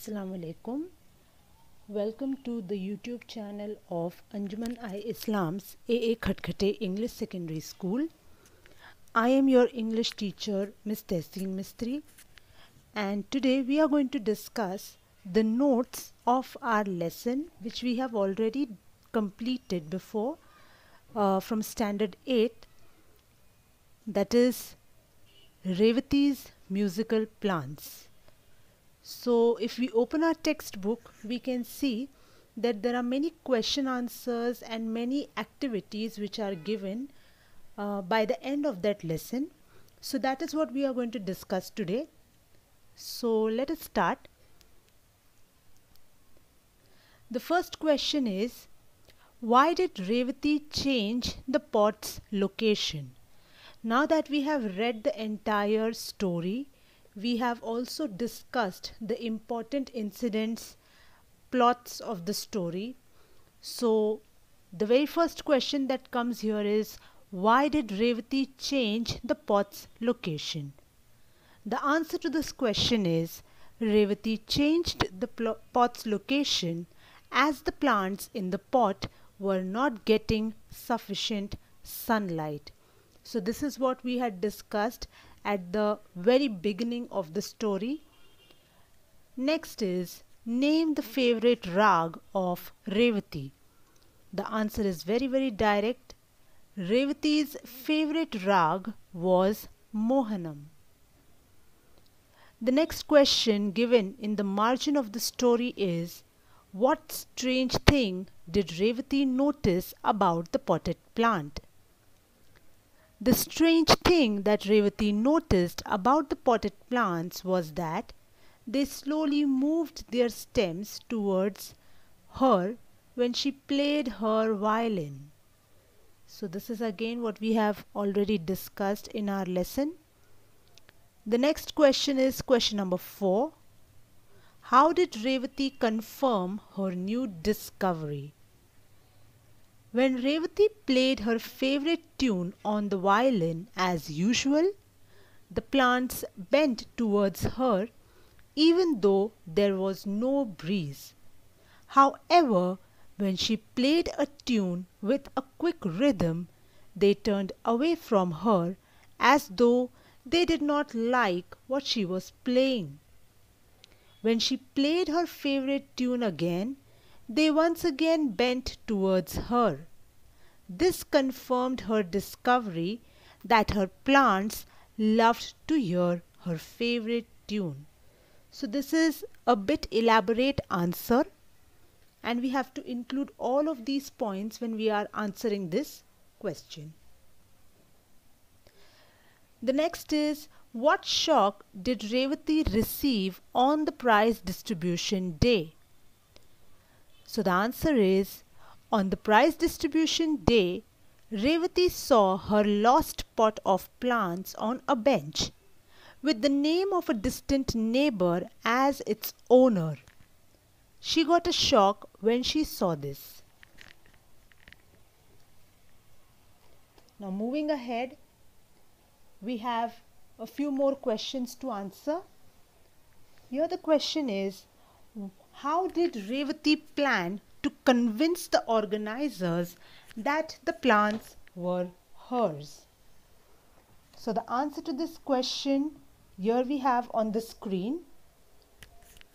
Assalamu alaikum. Welcome to the YouTube channel of Anjuman-I-Islam's A.A.K English Secondary School. I am your English teacher, Ms.Tehseen Mistry, and today we are going to discuss the notes of our lesson which we have already completed before from Standard 8, that is Revathi's musical plants. So if we open our textbook, we can see that there are many question answers and many activities which are given by the end of that lesson. So that is what we are going to discuss today. So let us start. The first question is, why did Ravithi change the pot's location? Now that we have read the entire story, we have also discussed the important incidents, plots of the story. So the very first question that comes here is, why did Revathi change the pot's location? The answer to this question is, Revathi changed the pot's location as the plants in the pot were not getting sufficient sunlight. So this is what we had discussed at the very beginning of the story. Next is, name the favorite Raag of Revathi. The answer is very direct. Revathi's favorite Raag was Mohanam. The next question given in the margin of the story is, what strange thing did Revathi notice about the potted plant? The strange thing that Revathi noticed about the potted plants was that they slowly moved their stems towards her when she played her violin. So this is again what we have already discussed in our lesson. The next question is question number 4. How did Revathi confirm her new discovery? When Revathi played her favorite tune on the violin as usual, the plants bent towards her even though there was no breeze. However, when she played a tune with a quick rhythm, they turned away from her as though they did not like what she was playing. When she played her favorite tune again, they once again bent towards her. This confirmed her discovery that her plants loved to hear her favorite tune. So this is a bit elaborate answer, and we have to include all of these points when we are answering this question. The next is, what shock did Revathi receive on the prize distribution day? So the answer is, on the prize distribution day, Revathi saw her lost pot of plants on a bench with the name of a distant neighbor as its owner. She got a shock when she saw this. Now moving ahead, we have a few more questions to answer. Here the question is, how did Revathi plan to convince the organizers that the plants were hers? So the answer to this question here we have on the screen.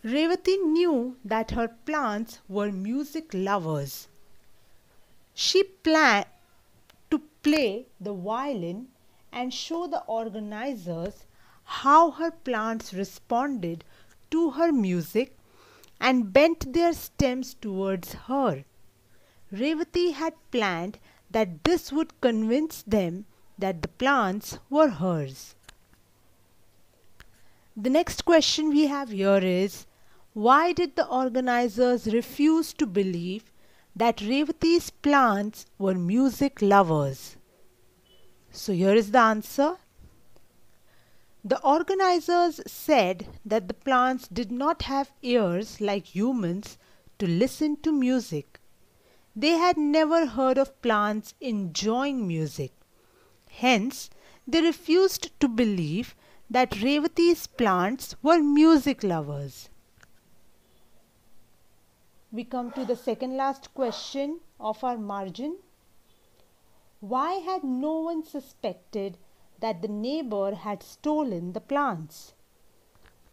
Revathi knew that her plants were music lovers. She planned to play the violin and show the organizers how her plants responded to her music and bent their stems towards her. Revathi had planned that this would convince them that the plants were hers. The next question we have here is, why did the organizers refuse to believe that Revathi's plants were music lovers? So here is the answer. The organizers said that the plants did not have ears like humans to listen to music. They had never heard of plants enjoying music. Hence, they refused to believe that Revathi's plants were music lovers. We come to the second last question of our margin. Why had no one suspected that the neighbor had stolen the plants?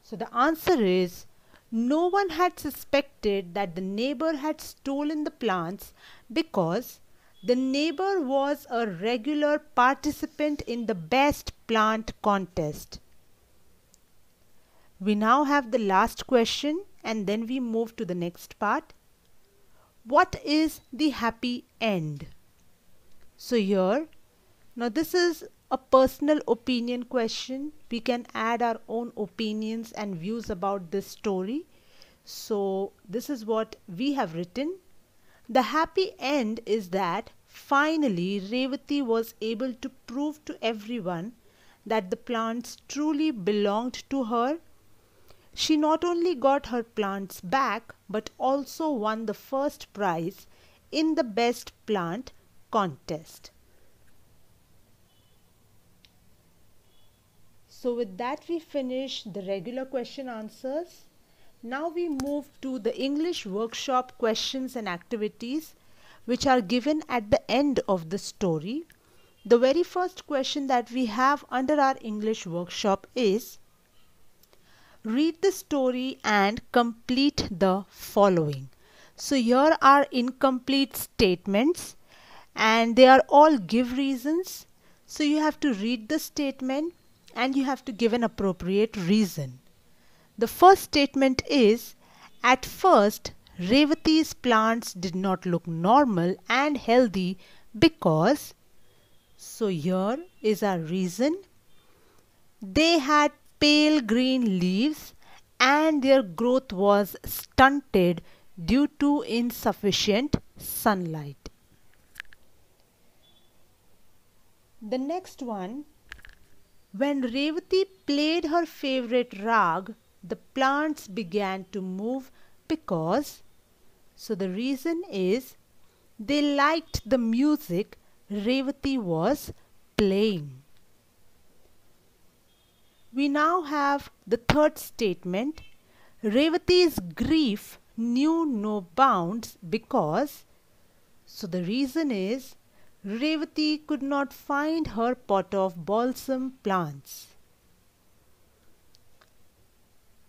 So the answer is, no one had suspected that the neighbor had stolen the plants because the neighbor was a regular participant in the best plant contest. We now have the last question and then we move to the next part. What is the happy end? So here, now this is a personal opinion question. We can add our own opinions and views about this story. So this is what we have written. The happy end is that finally Revathi was able to prove to everyone that the plants truly belonged to her. She not only got her plants back but also won the first prize in the best plant contest. So with that we finish the regular question answers. Now we move to the English workshop questions and activities which are given at the end of the story. The very first question that we have under our English workshop is, read the story and complete the following. So here are incomplete statements and they are all give reasons. So you have to read the statement and you have to give an appropriate reason. The first statement is, at first Revathi's plants did not look normal and healthy because, so here is our reason, they had pale green leaves and their growth was stunted due to insufficient sunlight. The next one, when Revathi played her favorite Raag, the plants began to move because, so the reason is, they liked the music Revathi was playing. We now have the third statement. Revathi's grief knew no bounds because, so the reason is, Revathi could not find her pot of balsam plants.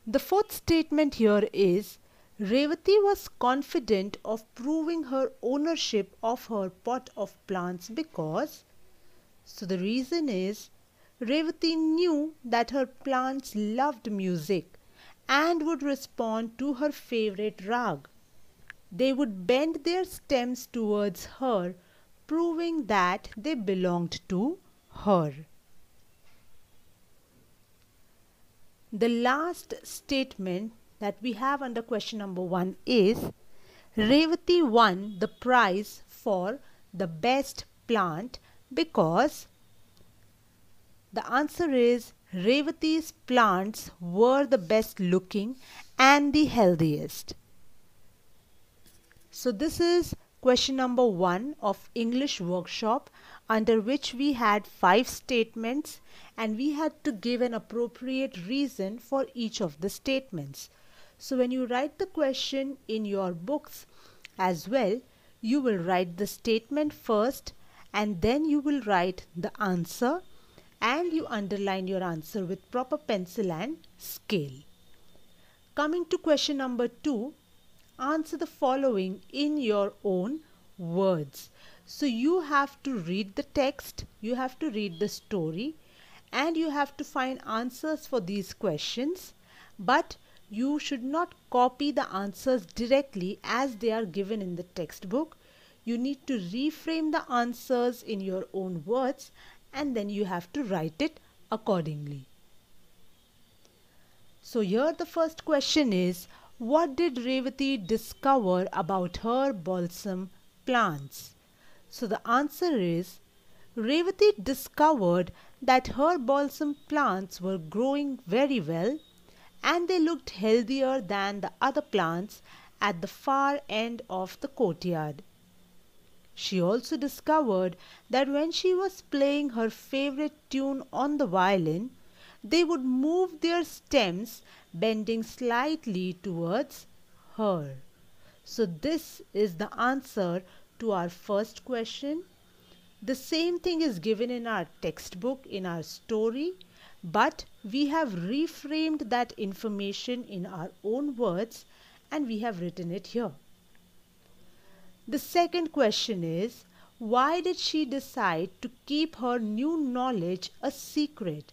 The fourth statement here is, Revathi was confident of proving her ownership of her pot of plants because, so the reason is, Revathi knew that her plants loved music and would respond to her favorite Raag. They would bend their stems towards her, proving that they belonged to her. The last statement that we have under question number 1 is, Revathi won the prize for the best plant because, the answer is, Revathi's plants were the best looking and the healthiest. So this is question number 1 of English workshop, under which we had 5 statements and we had to give an appropriate reason for each of the statements. So when you write the question in your books as well, you will write the statement first and then you will write the answer and you underline your answer with proper pencil and scale. Coming to question number 2, answer the following in your own words. So you have to read the text, you have to read the story and you have to find answers for these questions, but you should not copy the answers directly as they are given in the textbook. You need to reframe the answers in your own words and then you have to write it accordingly. So here the first question is, what did Revathi discover about her balsam plants? So the answer is, Revathi discovered that her balsam plants were growing very well and they looked healthier than the other plants at the far end of the courtyard. She also discovered that when she was playing her favorite tune on the violin, they would move their stems, bending slightly towards her. So this is the answer to our first question. The same thing is given in our textbook, in our story, but we have reframed that information in our own words and we have written it here. The second question is, why did she decide to keep her new knowledge a secret?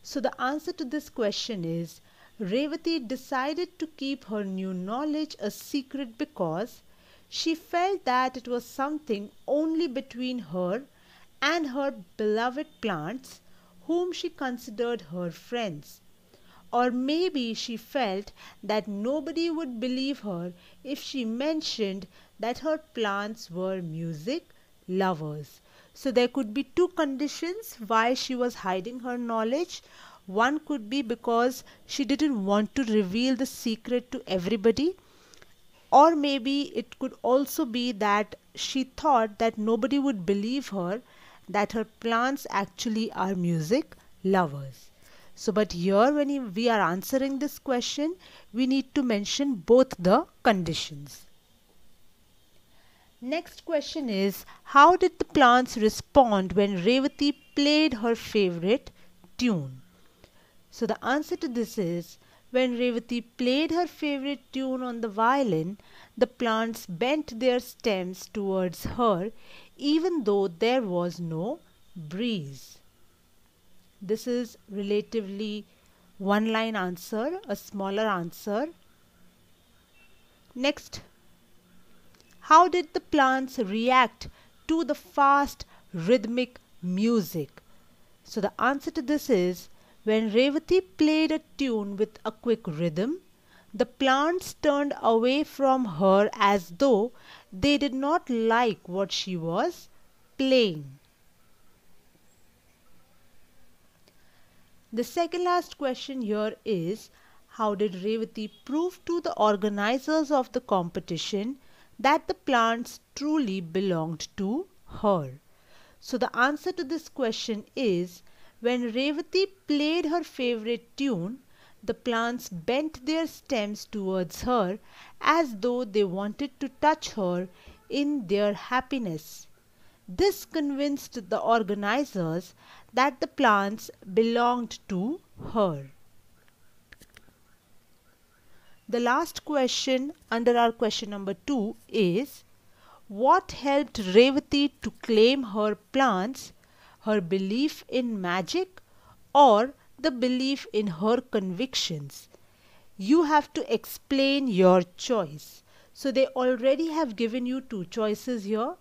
So the answer to this question is, Revathi decided to keep her new knowledge a secret because she felt that it was something only between her and her beloved plants, whom she considered her friends. Or maybe she felt that nobody would believe her if she mentioned that her plants were music lovers. So there could be two conditions why she was hiding her knowledge. One could be because she didn't want to reveal the secret to everybody, or maybe it could also be that she thought that nobody would believe her that her plants actually are music lovers. So, but here when we are answering this question, we need to mention both the conditions. Next question is, how did the plants respond when Revathi played her favorite tune? So the answer to this is, when Revathi played her favorite tune on the violin, the plants bent their stems towards her even though there was no breeze. This is relatively one-line answer, a smaller answer. Next, how did the plants react to the fast rhythmic music? So the answer to this is, when Revathi played a tune with a quick rhythm, the plants turned away from her as though they did not like what she was playing. The second last question here is, how did Revathi prove to the organizers of the competition that the plants truly belonged to her? So the answer to this question is, when Revathi played her favorite tune, the plants bent their stems towards her as though they wanted to touch her in their happiness. This convinced the organizers that the plants belonged to her. The last question under our question number 2 is, what helped Revathi to claim her plants, her belief in magic or the belief in her convictions? You have to explain your choice. So they already have given you two choices here.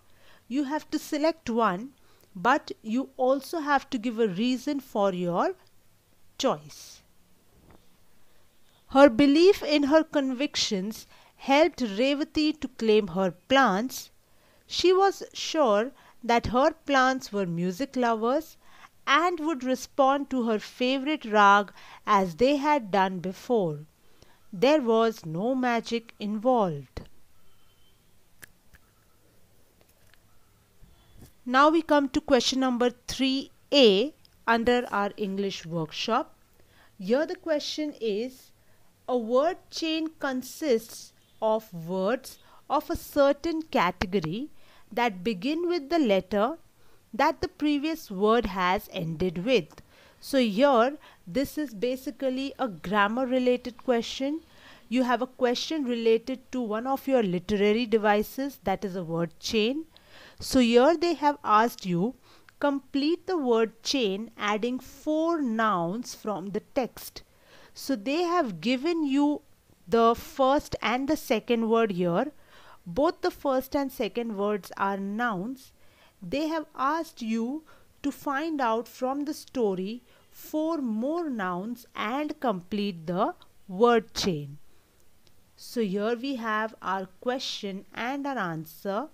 You have to select one, but you also have to give a reason for your choice. Her belief in her convictions helped Revathi to claim her plants. She was sure that her plants were music lovers and would respond to her favorite Raag as they had done before. There was no magic involved. Now we come to question number 3A under our English workshop. Here the question is, a word chain consists of words of a certain category that begin with the letter that the previous word has ended with. So here this is basically a grammar related question. You have a question related to one of your literary devices, that is a word chain. So here they have asked you, complete the word chain adding 4 nouns from the text. So they have given you the first and the second word here. Both the first and second words are nouns. They have asked you to find out from the story 4 more nouns and complete the word chain. So here we have our question and our answer.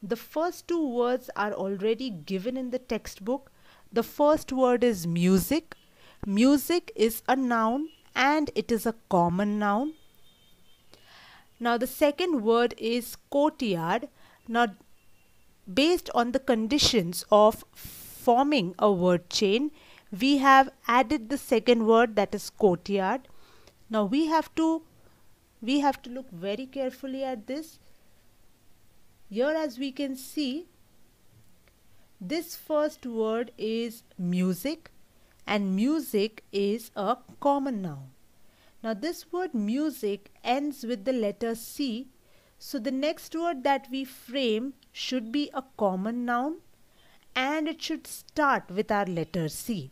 The first 2 words are already given in the textbook. The first word is music. Music is a noun and it is a common noun. Now the second word is courtyard. Now based on the conditions of forming a word chain, we have added the second word, that is courtyard. Now we have to we have to look very carefully at this. Here, as we can see, this first word is music, and music is a common noun. Now this word music ends with the letter C, so the next word that we frame should be a common noun and it should start with our letter C.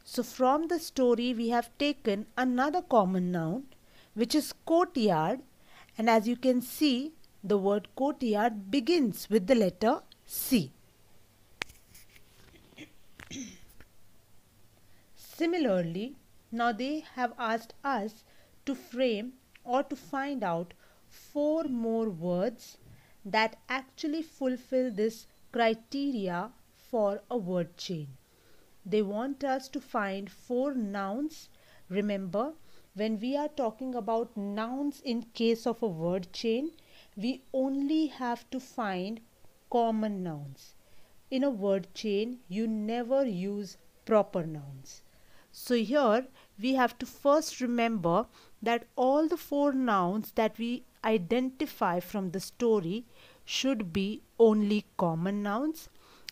So from the story we have taken another common noun, which is courtyard, and as you can see, the word courtyard begins with the letter C. Similarly, now they have asked us to frame or to find out 4 more words that actually fulfill this criteria for a word chain. They want us to find 4 nouns. Remember, when we are talking about nouns in case of a word chain, we only have to find common nouns. In a word chain, you never use proper nouns. So here we have to first remember that all the 4 nouns that we identify from the story should be only common nouns,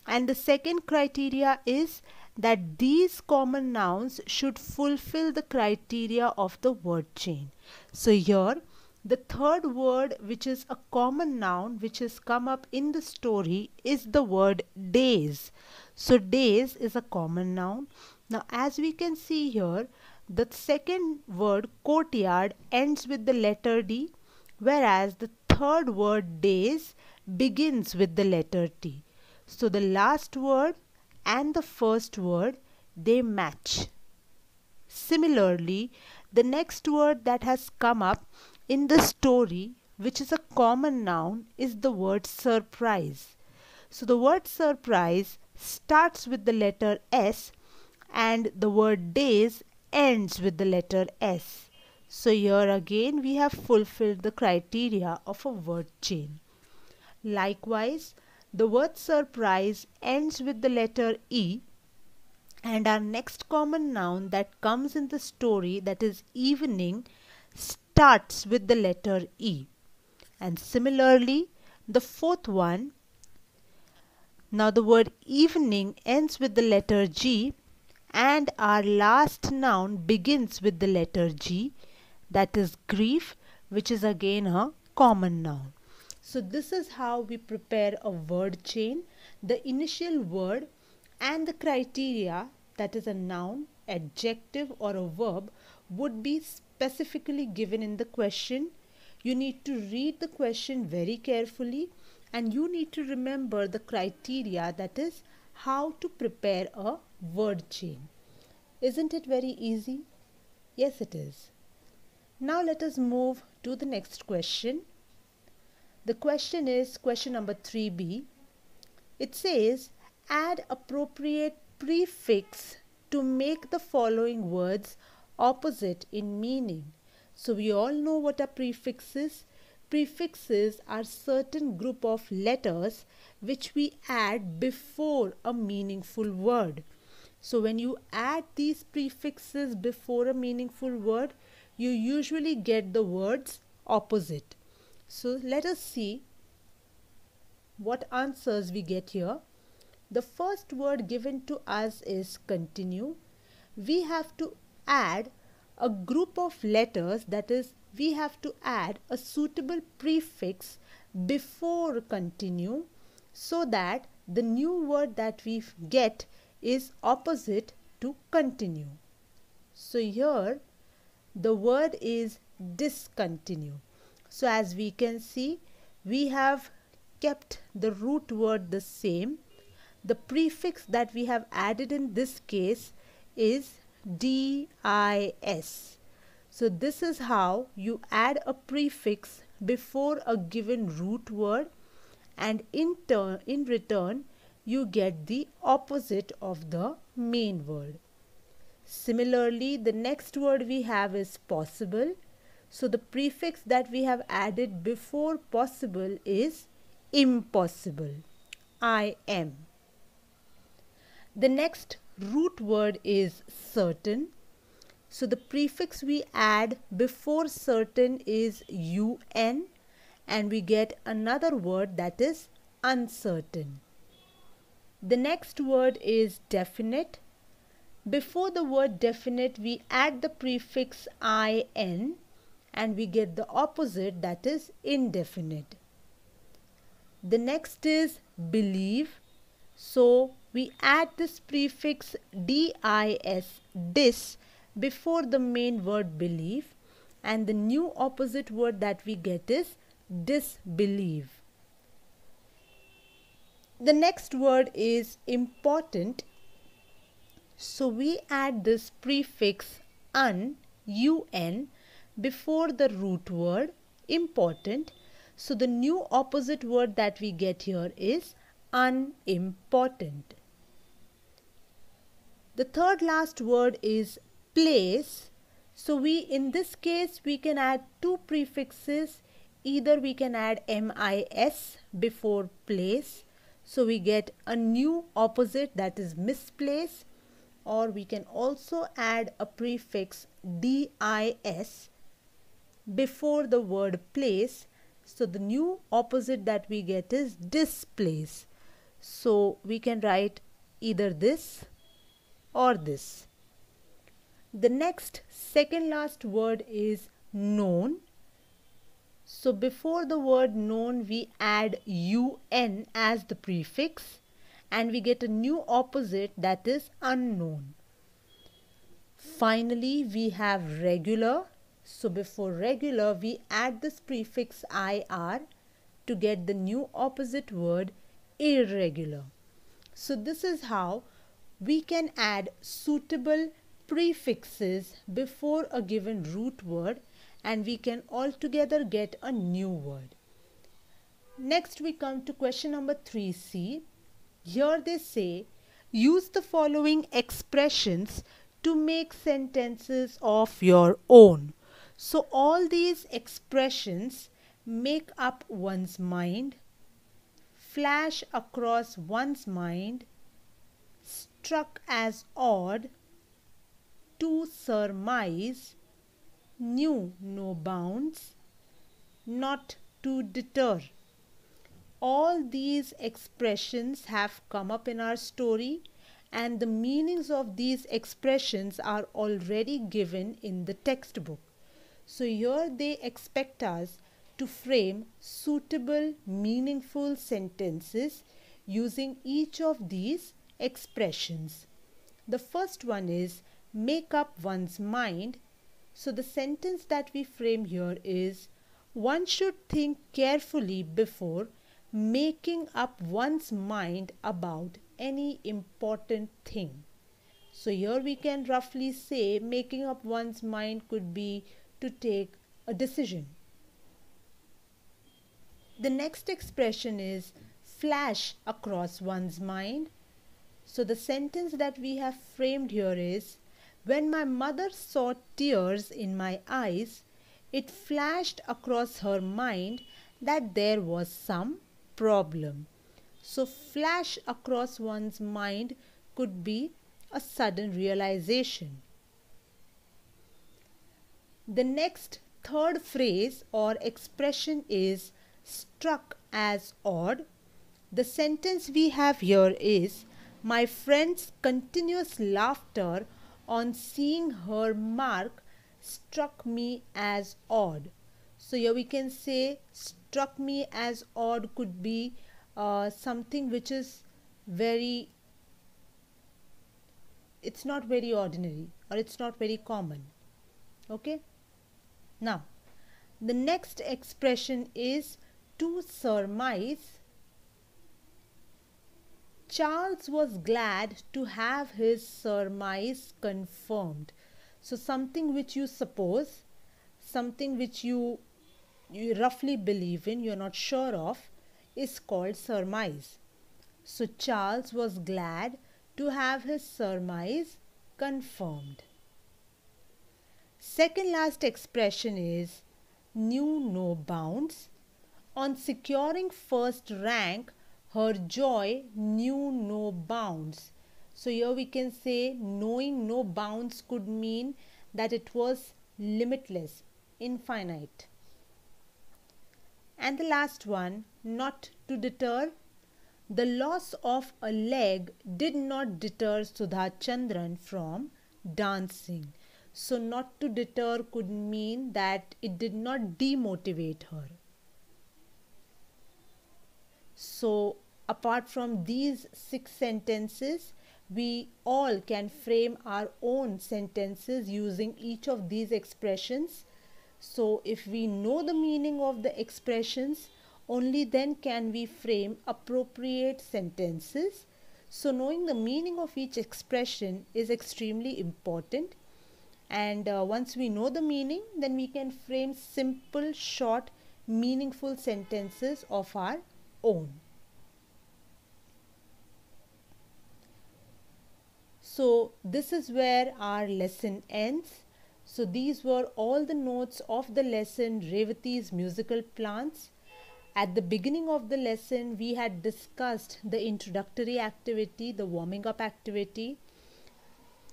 and the second criteria is that these common nouns should fulfill the criteria of the word chain. So here the third word, which is a common noun which has come up in the story, is the word days. So days is a common noun. Now as we can see here, the second word courtyard ends with the letter D, whereas the third word days begins with the letter T. So the last word and the first word, they match. Similarly, the next word that has come up in the story, which is a common noun, is the word surprise. So the word surprise starts with the letter S and the word days ends with the letter S. So here again we have fulfilled the criteria of a word chain. Likewise, the word surprise ends with the letter E, and our next common noun that comes in the story, that is evening, starts with the letter E. And similarly, the fourth one, now the word evening ends with the letter G, and our last noun begins with the letter G, that is grief, which is again a common noun. So this is how we prepare a word chain. The initial word and the criteria, that is a noun, adjective or a verb, would be specifically given in the question. You need to read the question very carefully and you need to remember the criteria, that is how to prepare a word chain. Isn't it very easy? Yes, it is. Now let us move to the next question. The question is question number 3b. It says, add appropriate prefix to make the following words opposite in meaning. So we all know what are prefixes. Prefixes are certain group of letters which we add before a meaningful word. So when you add these prefixes before a meaningful word, you usually get the words opposite. So let us see what answers we get here. The first word given to us is continue. We have to add a group of letters, that is, we have to add a suitable prefix before continue so that the new word that we get is opposite to continue. So here the word is discontinue. So as we can see, we have kept the root word the same. The prefix that we have added in this case is dis. So this is how you add a prefix before a given root word, and in return you get the opposite of the main word. Similarly, the next word we have is possible. So the prefix that we have added before possible is impossible. I am. The next root word is certain. So the prefix we add before certain is un, and we get another word that is uncertain. The next word is definite. Before the word definite, we add the prefix in, and we get the opposite, that is indefinite. The next is believe. So we add this prefix dis before the main word believe, and the new opposite word that we get is disbelieve. The next word is important. So we add this prefix un before the root word important. So the new opposite word that we get here is unimportant. The third last word is place. So in this case we can add two prefixes. Either we can add mis before place, so we get a new opposite, that is misplace, or we can also add a prefix dis before the word place. So the new opposite that we get is displace. So we can write either this or this. The next second last word is known. So before the word known we add un as the prefix, and we get a new opposite, that is unknown. Finally we have regular. So before regular we add this prefix ir to get the new opposite word irregular. So this is how we can add suitable prefixes before a given root word, and we can altogether get a new word. Next we come to question number 3C. Here they say, use the following expressions to make sentences of your own. So all these expressions make up one's mind, flash across one's mind, struck as odd, to surmise, knew no bounds, not to deter. All these expressions have come up in our story, and the meanings of these expressions are already given in the textbook. So here they expect us to frame suitable, meaningful sentences using each of these expressions. The first one is make up one's mind. So the sentence that we frame here is, one should think carefully before making up one's mind about any important thing. So here we can roughly say making up one's mind could be to take a decision. The next expression is flash across one's mind. So the sentence that we have framed here is, when my mother saw tears in my eyes, it flashed across her mind that there was some problem. So flash across one's mind could be a sudden realization. The next third phrase or expression is struck as odd. The sentence we have here is, my friend's continuous laughter on seeing her mark struck me as odd. So here we can say struck me as odd could be something which is it's not very ordinary, or it's not very common. Okay. Now the next expression is to surmise. Charles was glad to have his surmise confirmed. So something which you suppose, something which you roughly believe in, you're not sure of, is called surmise. So Charles was glad to have his surmise confirmed. Second last expression is knew no bounds. On securing first rank, her joy knew no bounds. So here we can say knowing no bounds could mean that it was limitless, infinite. And the last one, not to deter. The loss of a leg did not deter Sudha Chandran from dancing. So, not to deter could mean that it did not demotivate her. So, apart from these 6 sentences, we all can frame our own sentences using each of these expressions. So, if we know the meaning of the expressions, only then can we frame appropriate sentences. So, knowing the meaning of each expression is extremely important. And once we know the meaning, then we can frame simple, short, meaningful sentences of our own. So, this is where our lesson ends. So, these were all the notes of the lesson Revati's musical plants. At the beginning of the lesson, we had discussed the introductory activity, the warming up activity.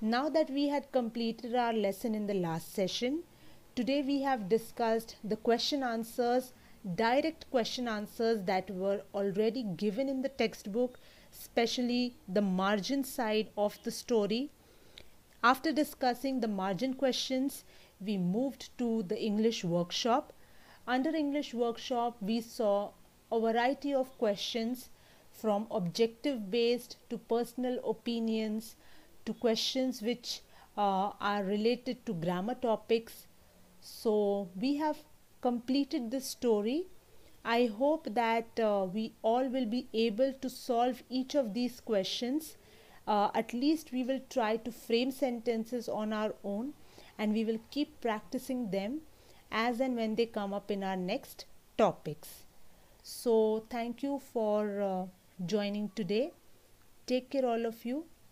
Now that we had completed our lesson in the last session, today we have discussed the question answers, direct question answers that were already given in the textbook, especially the margin side of the story. After discussing the margin questions, we moved to the English workshop. Under English workshop, we saw a variety of questions from objective based to personal opinions to questions which are related to grammar topics. So, we have completed this story. I hope that we all will be able to solve each of these questions. At least we will try to frame sentences on our own, and we will keep practicing them as and when they come up in our next topics. So, thank you for joining today. Take care, all of you.